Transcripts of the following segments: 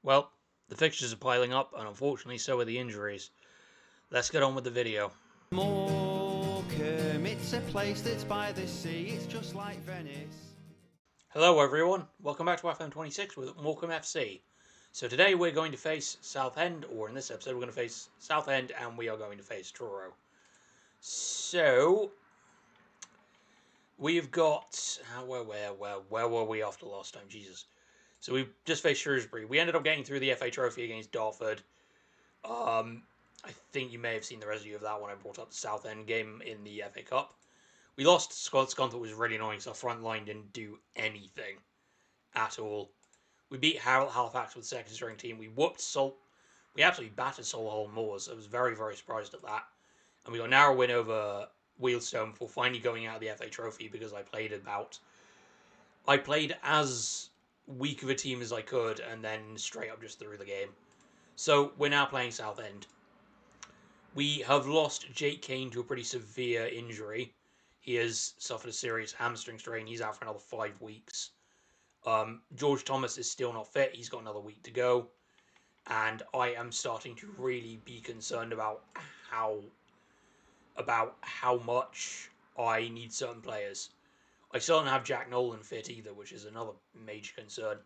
Well, the fixtures are piling up, and unfortunately so are the injuries. Let's get on with the video. Morecambe, it's a place that's by the sea, it's just like Venice. Hello everyone, welcome back to FM26 with Morecambe FC. So today we're going to face Southend, or in this episode we're going to face Southend and we are going to face Truro. So, we've got... where were we after last time? Jesus. So we've just faced Shrewsbury. We ended up getting through the FA Trophy against Dartford. I think you may have seen the residue of that when I brought up the Southend game in the FA Cup. We lost Scunthorpe, was really annoying because our front line didn't do anything at all. We beat Halifax with the second string team. We whooped Salt. We absolutely battered Solihull Moors. I was very, very surprised at that. And we got a narrow win over Wealdstone before finally going out of the FA Trophy because I played as weak of a team as I could and then straight up just threw the game. So we're now playing Southend. We have lost Jake Kane to a pretty severe injury. He has suffered a serious hamstring strain. He's out for another 5 weeks. George Thomas is still not fit. He's got another week to go. And I am starting to really be concerned about how much I need certain players. I still don't have Jack Nolan fit either, which is another major concern.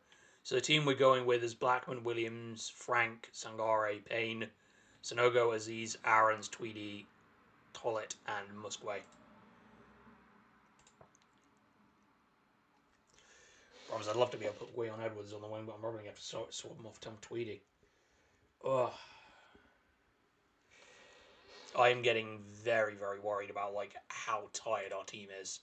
So the team we're going with is Blackman, Williams, Frank, Sangare, Payne, Sanogo, Aziz, Aarons, Tweedy, Tollett, and Musquay. I'd love to be able to put Gwion Edwards on the wing, but I'm probably going to have to swap him off Tom Tweedy. Ugh. I am getting very, very worried about how tired our team is.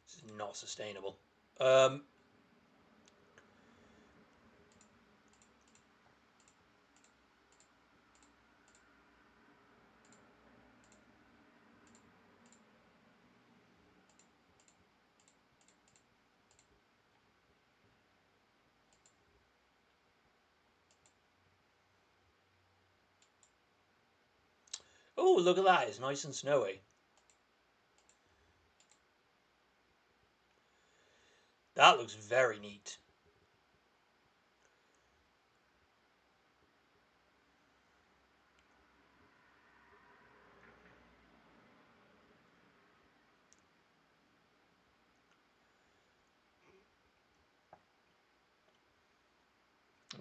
This is not sustainable. Oh, look at that. It's nice and snowy. That looks very neat.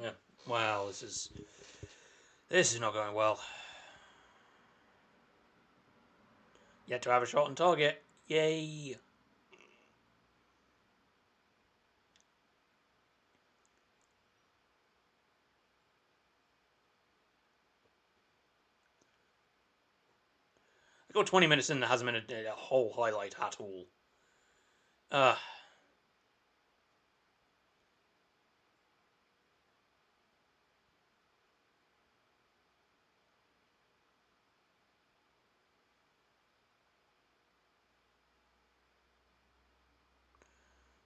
Yeah. Wow, this is not going well. Yet to have a shot on target. Yay! I got 20 minutes in and hasn't been a whole highlight at all.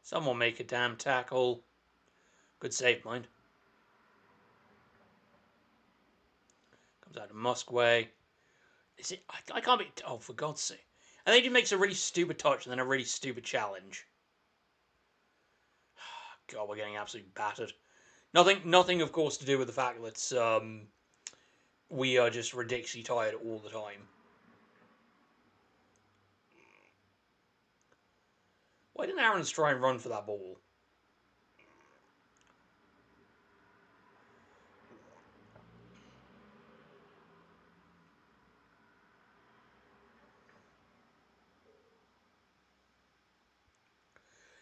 Someone make a damn tackle. Good save, mind. Comes out of Musquay. Is it? I can't be. Oh, for God's sake! I think he makes a really stupid touch and then a really stupid challenge. God, we're getting absolutely battered. Nothing, of course, to do with the fact that we are just ridiculously tired all the time. Why didn't Aarons try and run for that ball?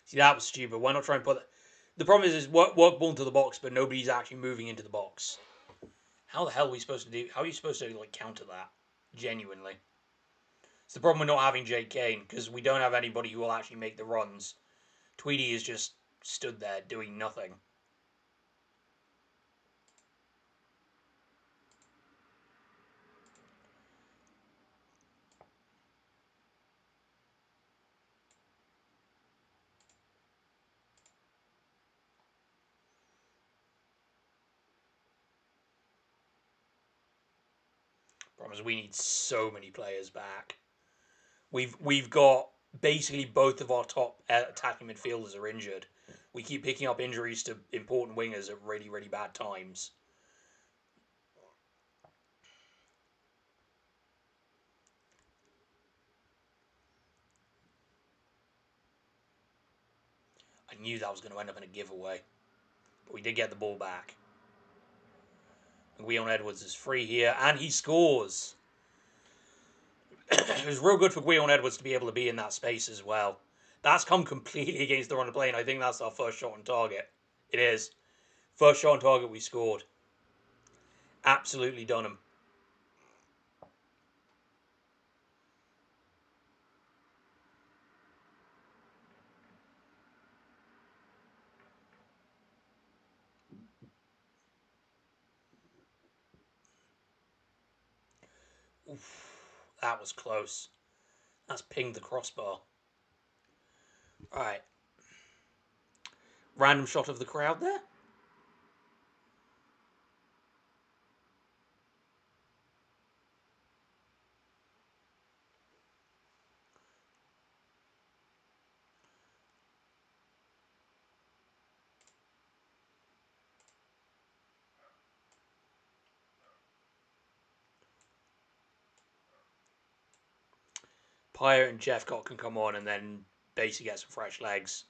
See, that was stupid. Why not try and put that? The problem is work ball into the box, but nobody's actually moving into the box. How the hell are we supposed to do? How are you supposed to counter that? Genuinely. It's the problem with not having Jake Kane, because we don't have anybody who will actually make the runs. Tweedy is just stood there doing nothing. Problem is we need so many players back. We've got basically both of our top attacking midfielders are injured. We keep picking up injuries to important wingers at really, really bad times. I knew that was going to end up in a giveaway. But we did get the ball back. Gwion Edwards is free here, and he scores. It was real good for Gwion Edwards to be able to be in that space as well. That's come completely against the run of play, and I think that's our first shot on target. It is. First shot on target we scored. Absolutely done him. Oof, that was close. That's pinged the crossbar. Alright. Random shot of the crowd there. Pyre and Jeffcott can come on and then basically get some fresh legs.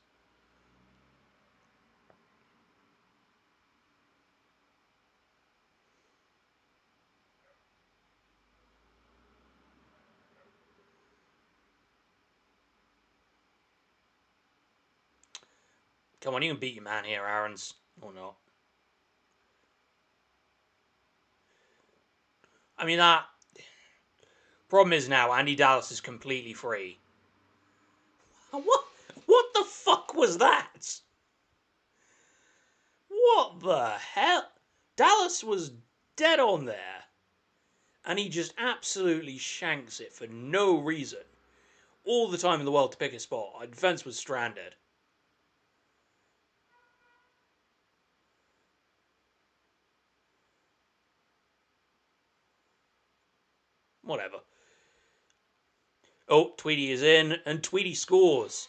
Come on, you can beat your man here, Aaron's. Or not. I mean, that... Problem is now, Andy Dallas is completely free. What the fuck was that? What the hell? Dallas was dead on there. And he just absolutely shanks it for no reason. All the time in the world to pick a spot. Our defence was stranded. Whatever. Oh, Tweedy is in, and Tweedy scores.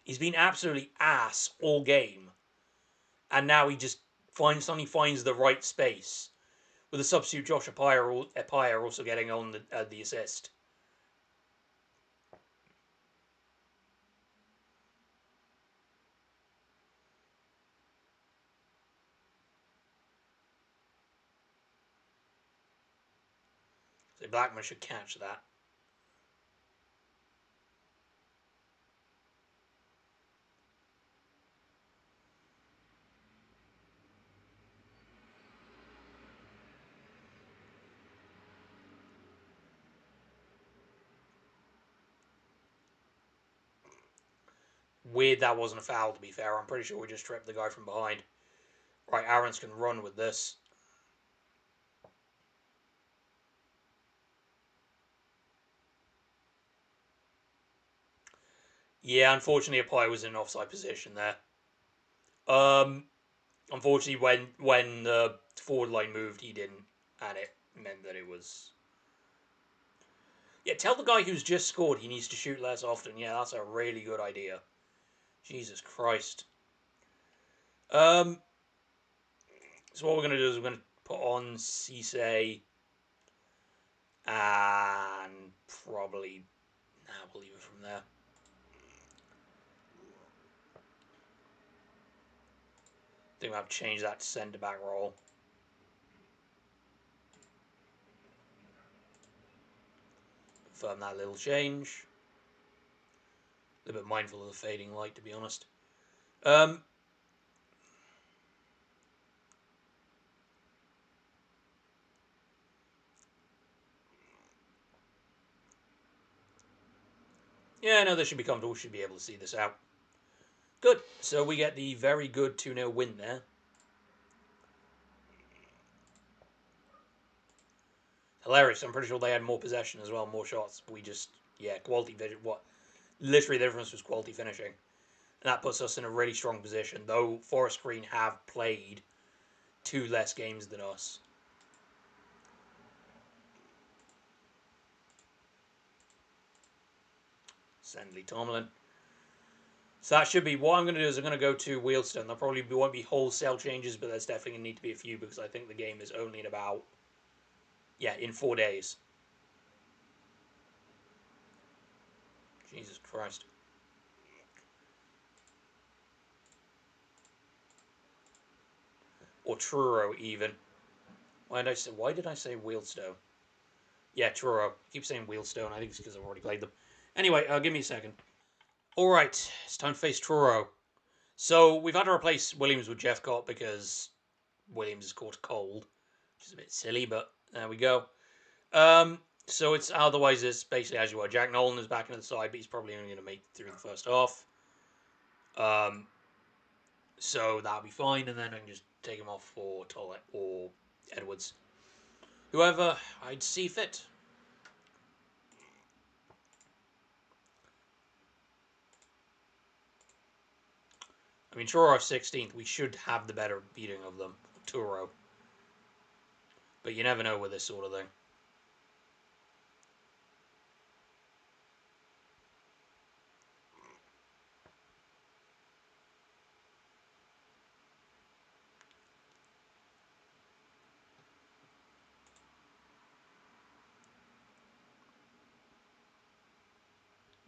He's been absolutely ass all game. And now he just suddenly finds the right space. With the substitute Josh Epire also getting on the assist. So Blackman should catch that. Weird that wasn't a foul, to be fair. I'm pretty sure we just tripped the guy from behind. Right, Aarons can run with this. Yeah, unfortunately, Apollo was in an offside position there. Unfortunately, when the forward line moved, he didn't, and it meant that it was... Yeah, tell the guy who's just scored he needs to shoot less often. Yeah, that's a really good idea. Jesus Christ. So what we're going to do is we're going to put on Cisse and probably... Nah, we'll leave it from there. I think we'll have to change that to centre-back role. Confirm that little change. A little bit mindful of the fading light, to be honest. Yeah, no, this should be comfortable. We should be able to see this out. Good. So we get the very good 2-0 win there. Hilarious. I'm pretty sure they had more possession as well, more shots. We just, yeah, quality vision. What? Literally the difference was quality finishing. And that puts us in a really strong position, though Forest Green have played 2 less games than us. Sendley Tomlin. So that should be what I'm going to do. Is I'm going to go to Wheelstone. There probably won't be wholesale changes, but there's definitely going to need to be a few because I think the game is only in about in 4 days. Jesus Christ. Or Truro even. Why did I say Wheelstone? Yeah, Truro. I keep saying Wheelstone. I think it's because I've already played them. Anyway, give me a second. Alright, it's time to face Truro. So, we've had to replace Williams with Jeffcott because Williams has caught a cold, which is a bit silly, but there we go. So it's otherwise it's basically as you are. Jack Nolan is back into the side, but he's probably only going to make it through the first half. So that'll be fine, and then I can just take him off for Tollett or Edwards. Whoever I'd see fit. I mean, Truro are 16th. We should have the better beating of them. Truro. But you never know with this sort of thing.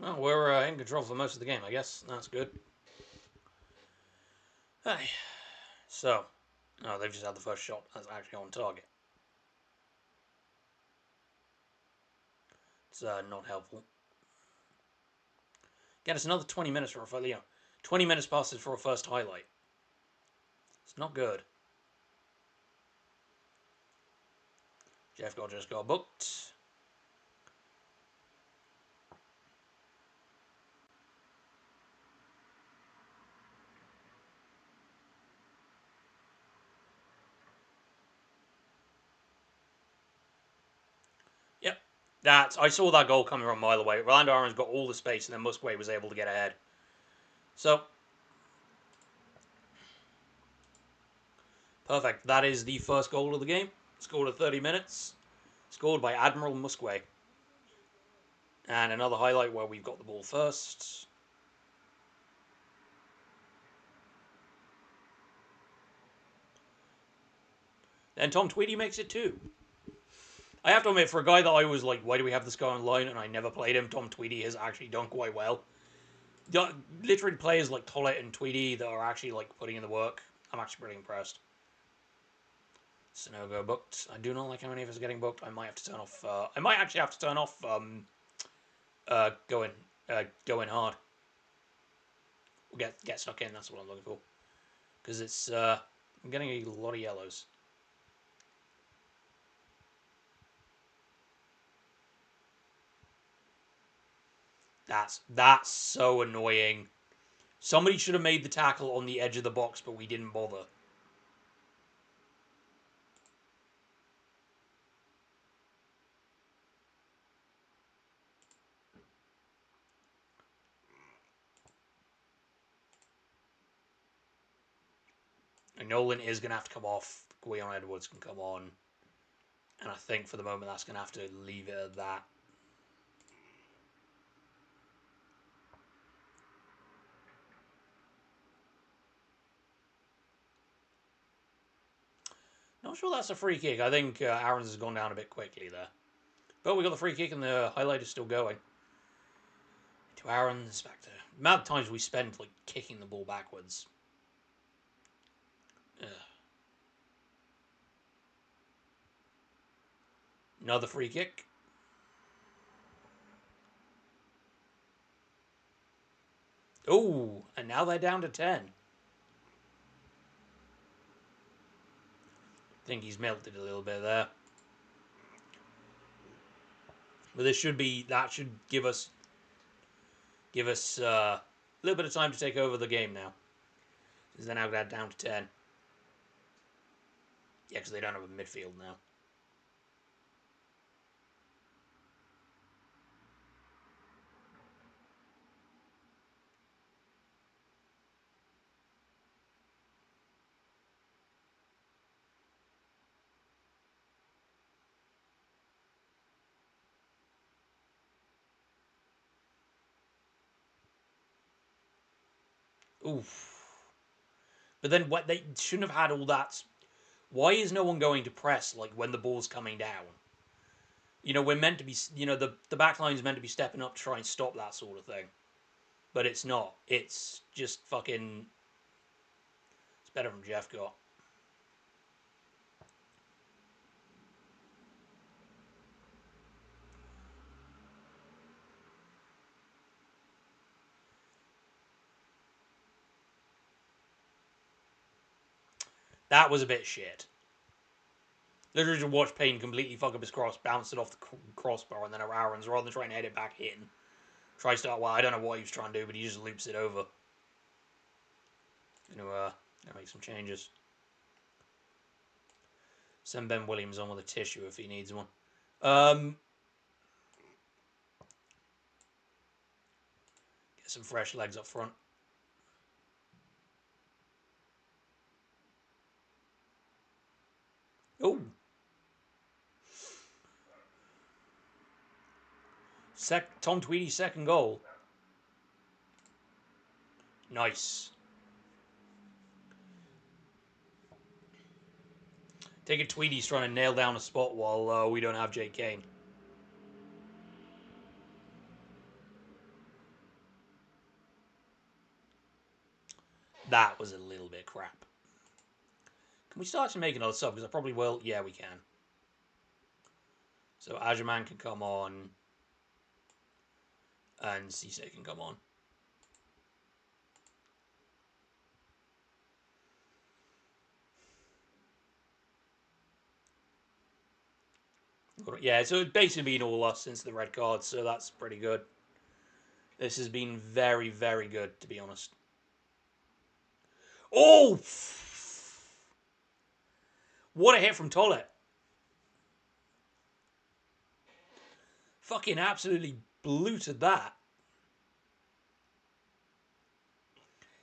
Well, we're in control for most of the game, I guess. That's good. Hey. So, they've just had the first shot that's actually on target. It's not helpful. Get us another 20 minutes for a 20 minutes passes for a first highlight. It's not good. Jeff just got booked. Yep. I saw that goal coming from a mile away. Rolando Aaron's got all the space, and then Musquay was able to get ahead. So, perfect. That is the first goal of the game. Scored at 30 minutes. Scored by Admiral Musquay. And another highlight where we've got the ball first. Then Tom Tweedy makes it 2. I have to admit, for a guy that I was like, why do we have this guy online, and I never played him, Tom Tweedy has actually done quite well. Literally players like Tollett and Tweedy that are actually like putting in the work. I'm actually pretty impressed. Sonogo booked. I do not like how many of us are getting booked. I might have to turn off. I might actually have to turn off. Going hard. We'll get stuck in. That's what I'm looking for. Because it's. I'm getting a lot of yellows. That's so annoying. Somebody should have made the tackle on the edge of the box, but we didn't bother. And Nolan is going to have to come off. Guion Edwards can come on. And I think for the moment that's going to have to leave it at that. Not sure that's a free kick. I think Aaron's has gone down a bit quickly there. But we got the free kick and the highlight is still going. To Aaron's, back to... The amount of times we spend like kicking the ball backwards. Ugh. Another free kick. Oh, and now they're down to 10. I think he's melted a little bit there. But that should give us a little bit of time to take over the game now. Because they're now down to 10. Yeah, because they don't have a midfield now. Oof. But then what they shouldn't have had all that. Why is no one going to press like when the ball's coming down? We're meant to be. The back line is meant to be stepping up to try and stop that sort of thing, but it's not. It's just fucking. It's better from Jeff got. That was a bit shit. Literally just watch Payne completely fuck up his cross, bounce it off the crossbar, and then Aaron's, rather than trying to head it back in, tries to. Well, I don't know what he was trying to do, but he just loops it over. Gonna make some changes. Send Ben Williams on with a tissue if he needs one. Get some fresh legs up front. Oh. Tom Tweedy's second goal. Nice. Take it, Tweedy's trying to nail down a spot while we don't have Jake Kane. That was a little bit crap. Can we start to make another sub? Because I probably will. Yeah, we can. So Ajaman can come on. And Cisse can come on. Yeah, so it's basically been all us since the red card, so that's pretty good. This has been very, very good, to be honest. Oh! What a hit from Tollett. Fucking absolutely bluted that.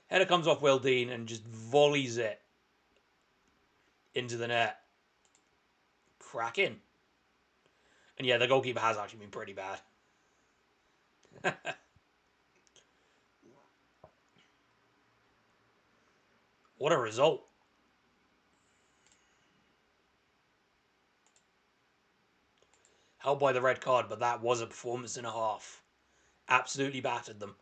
Header comes off Will Dean and just volleys it into the net. Cracking. And yeah, the goalkeeper has actually been pretty bad. What a result. Held by the red card, but that was a performance and a half. Absolutely battered them.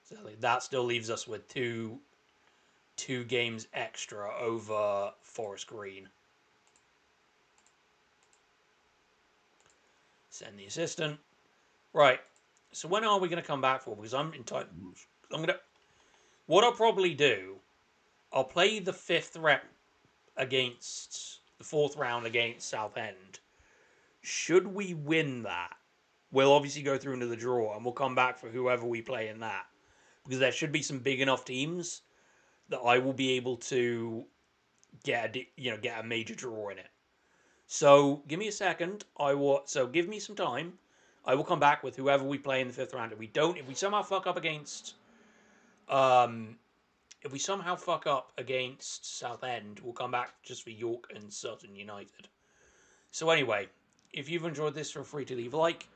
So that still leaves us with two games extra over Forest Green. Send the assistant. Right. So when are we going to come back for? Because I'm gonna. What I'll probably do, I'll play the fifth rep against the fourth round against Southend. Should we win that, we'll obviously go through into the draw and we'll come back for whoever we play in that, because there should be some big enough teams that I will be able to get a major draw in it. So give me a second. So give me some time. I will come back with whoever we play in the fifth round. If we somehow fuck up against Southend, we'll come back just for York and Sutton United. So anyway, if you've enjoyed this, feel free to leave a like.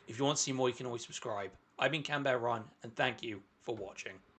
If you want to see more, you can always subscribe. I've been Canberra Run, and thank you for watching.